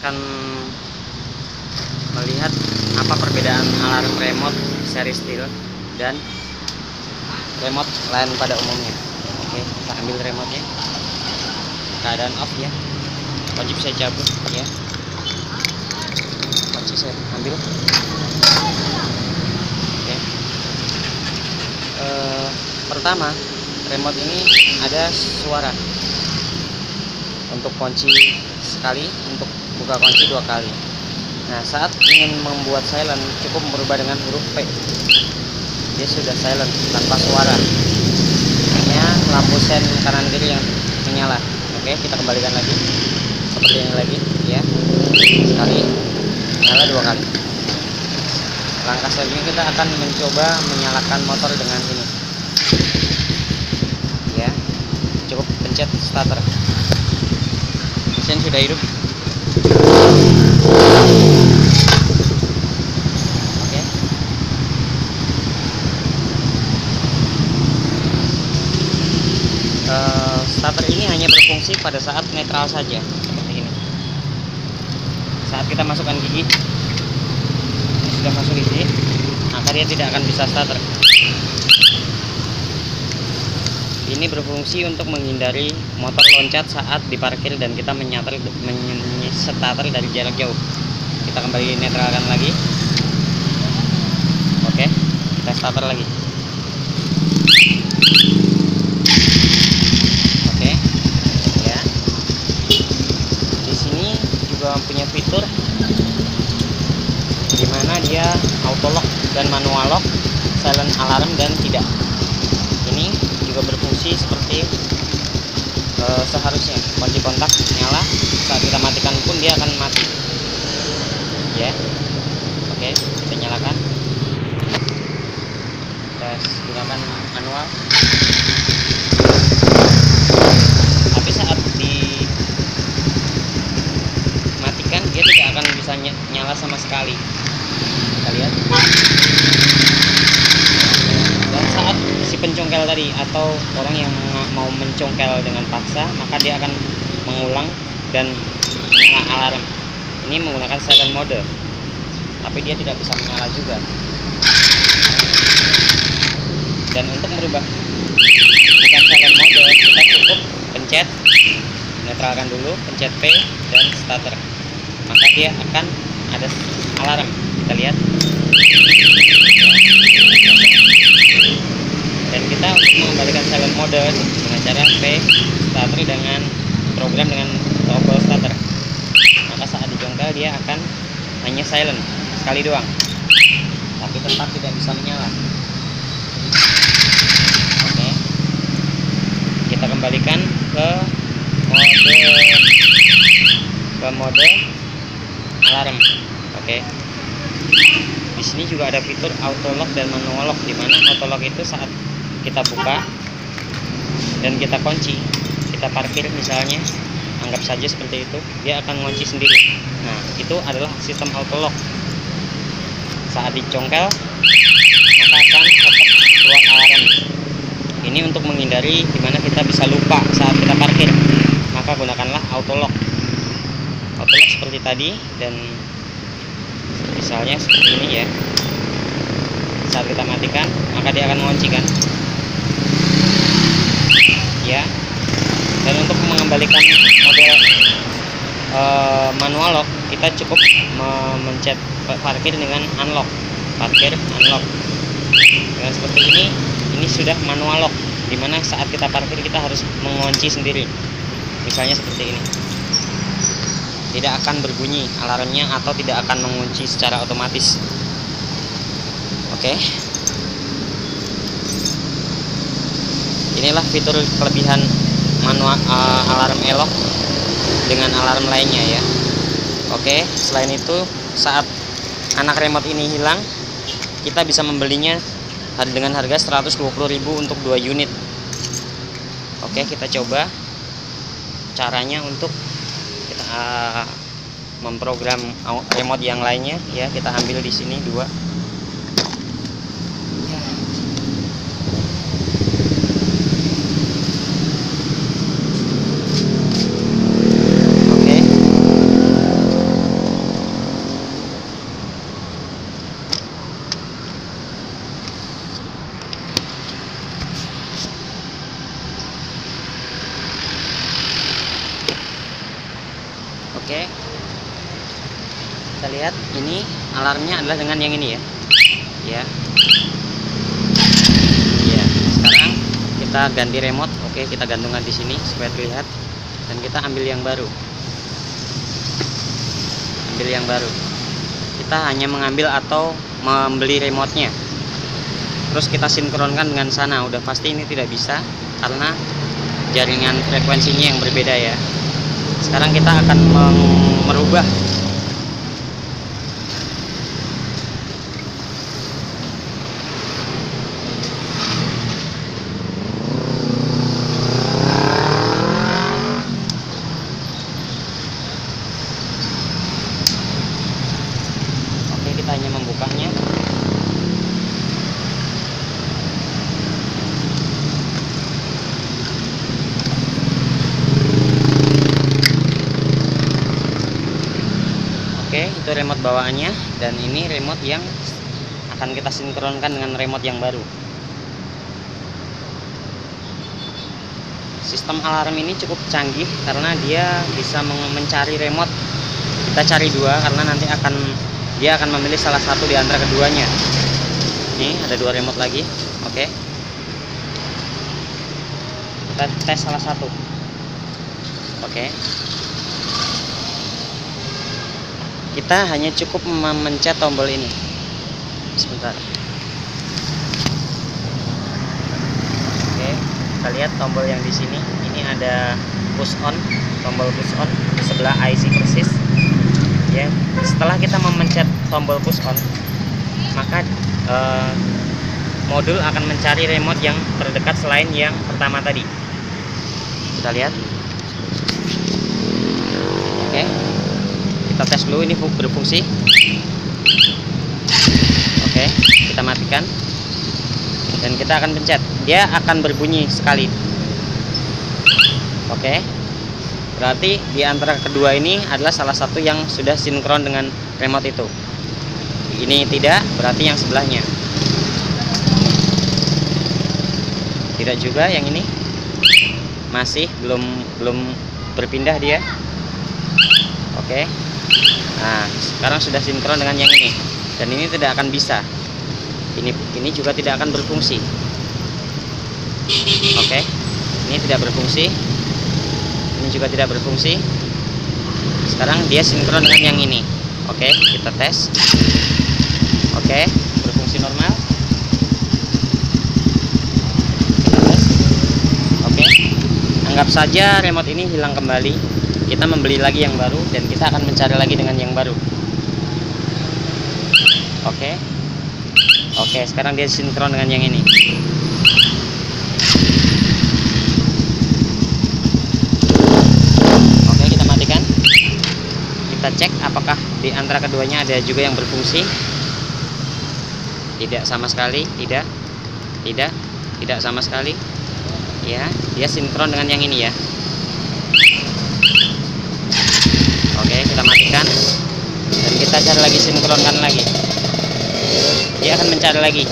akan melihat apa perbedaan alarm remote seri steel dan remote lain pada umumnya. Oke, kita ambil remote-nya. Keadaan off ya. Kunci bisa cabut ya. Kunci saya ambil. Oke. Pertama, remote ini ada suara. Untuk kunci sekali, untuk buka kunci 2 kali. Nah, saat ingin membuat silent cukup merubah dengan huruf P. Dia sudah silent tanpa suara. Hanya lampu sen kanan kiri yang menyala. Oke, kita kembalikan lagi. Seperti ini lagi, ya. Sekali, nyala 2 kali. Langkah selanjutnya kita akan mencoba menyalakan motor dengan ini. Ya, cukup pencet starter. Mesin sudah hidup. Oke. Starter ini hanya berfungsi pada saat netral saja, seperti ini. Saat kita masukkan gigi, sudah masuk gigi, maka dia tidak akan bisa starter. Ini berfungsi untuk menghindari motor loncat saat diparkir dan kita starter dari jarak jauh. Kita kembali netralkan lagi. Oke, kita starter lagi. Oke, ya. Di sini juga punya fitur di mana dia auto lock dan manual lock, silent alarm dan tidak. Ini juga berfungsi seperti seharusnya. Kunci kontak nyala, saat kita matikan pun dia akan mati ya. Oke, kita nyalakan, kita gunakan manual. Tapi saat dimatikan dia tidak akan bisa nyala sama sekali. Kita lihat. Dan saat si pencongkel tadi atau orang yang mau mencongkel dengan paksa, maka dia akan mengulang dan menyala alarm. Ini menggunakan silent mode, tapi dia tidak bisa menyala juga. Dan untuk merubah bukan silent mode, kita cukup pencet netralkan dulu, pencet P dan starter, maka dia akan ada alarm. Kita lihat. Dan kita untuk mengembalikan silent mode dengan cara P starter dengan program dengan tombol starter, maka saat dijongkel dia akan hanya silent sekali doang, tapi tetap tidak bisa menyala. Oke, kita kembalikan ke mode alarm. Oke. Di sini juga ada fitur auto lock dan manual lock, di mana auto lock itu saat kita buka dan kita kunci, kita parkir misalnya, anggap saja seperti itu, dia akan ngunci sendiri. Nah, itu adalah sistem auto lock. Saat dicongkel, maka akan tetap keluar alarm. Ini untuk menghindari dimana kita bisa lupa saat kita parkir, maka gunakanlah auto lock. Auto lock seperti tadi, dan misalnya seperti ini ya. Saat kita matikan, maka dia akan mengunci kan, ya. Dan untuk mengembalikan model manual lock, kita cukup mencet parkir dengan unlock, parkir unlock. Dengan seperti ini sudah manual lock, dimana saat kita parkir kita harus mengunci sendiri. Misalnya seperti ini, tidak akan berbunyi alarmnya atau tidak akan mengunci secara otomatis. Oke. Inilah fitur kelebihan manual alarm e-lock dengan alarm lainnya ya. Oke, selain itu saat anak remote ini hilang, kita bisa membelinya dengan harga 120.000 untuk 2 unit. Oke, kita coba caranya untuk kita memprogram remote yang lainnya ya. Kita ambil di sini 2. Oke, kita lihat ini alarmnya adalah dengan yang ini ya. Ya. Ya, sekarang kita ganti remote. Oke, kita gantungkan di sini supaya terlihat, dan kita ambil yang baru. Ambil yang baru. Kita hanya mengambil atau membeli remote-nya. Terus kita sinkronkan dengan sana. Udah pasti ini tidak bisa karena jaringan frekuensinya yang berbeda ya. Sekarang kita akan merubah. Oke, kita hanya membukanya. Oke, itu remote bawaannya, dan ini remote yang akan kita sinkronkan dengan remote yang baru. Sistem alarm ini cukup canggih karena dia bisa mencari remote. Kita cari dua karena nanti dia akan memilih salah satu di antara keduanya. Ini ada dua remote lagi. Oke. Kita tes salah satu. Oke. Kita hanya cukup memencet tombol ini. Sebentar. Oke, kita lihat tombol yang di sini. Ini ada push on, tombol push on di sebelah IC persis. Ya, setelah kita memencet tombol push on, maka modul akan mencari remote yang terdekat selain yang pertama tadi. Kita lihat. Oke. Kita tes dulu ini berfungsi. Oke, kita matikan dan kita akan pencet. Dia akan berbunyi sekali. Oke, berarti di antara kedua ini adalah salah satu yang sudah sinkron dengan remote itu. Ini tidak, berarti yang sebelahnya. Tidak juga, yang ini masih belum berpindah dia. Oke. Nah, sekarang sudah sinkron dengan yang ini, dan ini tidak akan bisa. Ini juga tidak akan berfungsi. Oke, ini tidak berfungsi. Ini juga tidak berfungsi. Sekarang dia sinkron dengan yang ini. Oke, kita tes. Oke, berfungsi normal. Kita tes. Oke, anggap saja remote ini hilang kembali. Kita membeli lagi yang baru dan kita akan mencari lagi dengan yang baru. Oke. Oke, sekarang dia sinkron dengan yang ini. Oke, kita matikan. Kita cek apakah di antara keduanya ada juga yang berfungsi. Tidak sama sekali, tidak sama sekali. Ya, dia sinkron dengan yang ini ya. Oke, kita matikan dan kita cari lagi, sinkronkan lagi. Dia akan mencari lagi.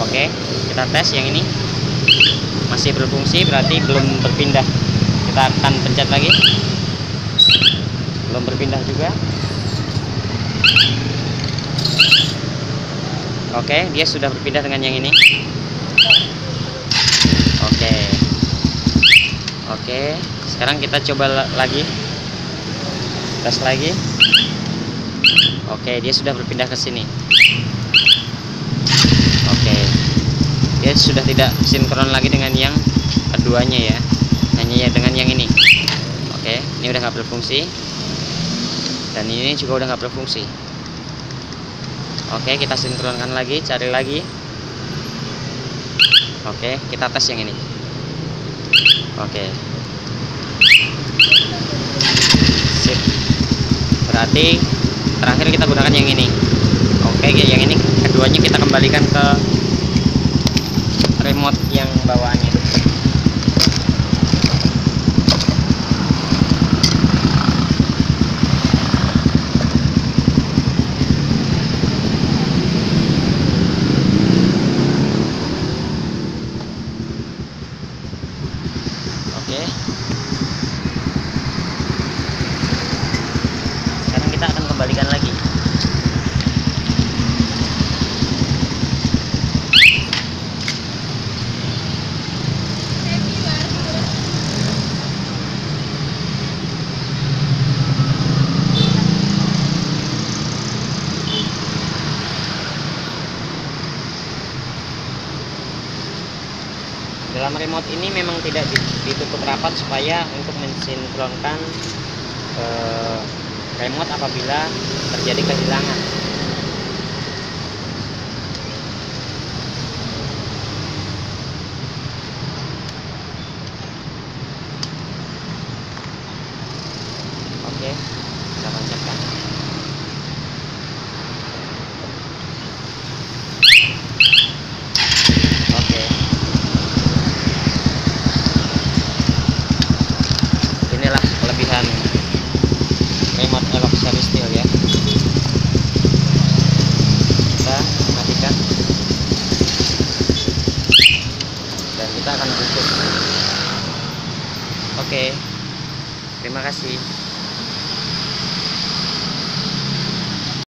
Oke, kita tes yang ini. Masih berfungsi, berarti belum berpindah. Kita akan pencet lagi. Belum berpindah juga. Oke, dia sudah berpindah dengan yang ini. Oke, sekarang kita coba lagi. Tes lagi. Oke, dia sudah berpindah ke sini. Oke, dia sudah tidak sinkron lagi dengan yang keduanya ya, hanya dengan yang ini. Oke, ini udah nggak berfungsi, dan ini juga udah nggak berfungsi. Oke, kita sinkronkan lagi, cari lagi. Oke, kita tes yang ini. Oke, sip. Berarti terakhir kita gunakan yang ini. Oke, yang ini keduanya kita kembalikan ke remote yang bawaannya. Oke. kembalikan lagi. Dalam remote ini memang tidak ditutup rapat supaya untuk mensinkronkan remote apabila terjadi kehilangan. Oke, kita tancapkan. Oke. Inilah kelebihan remote Elox seri steel ya. Kita matikan dan kita akan bungkus. Oke, terima kasih.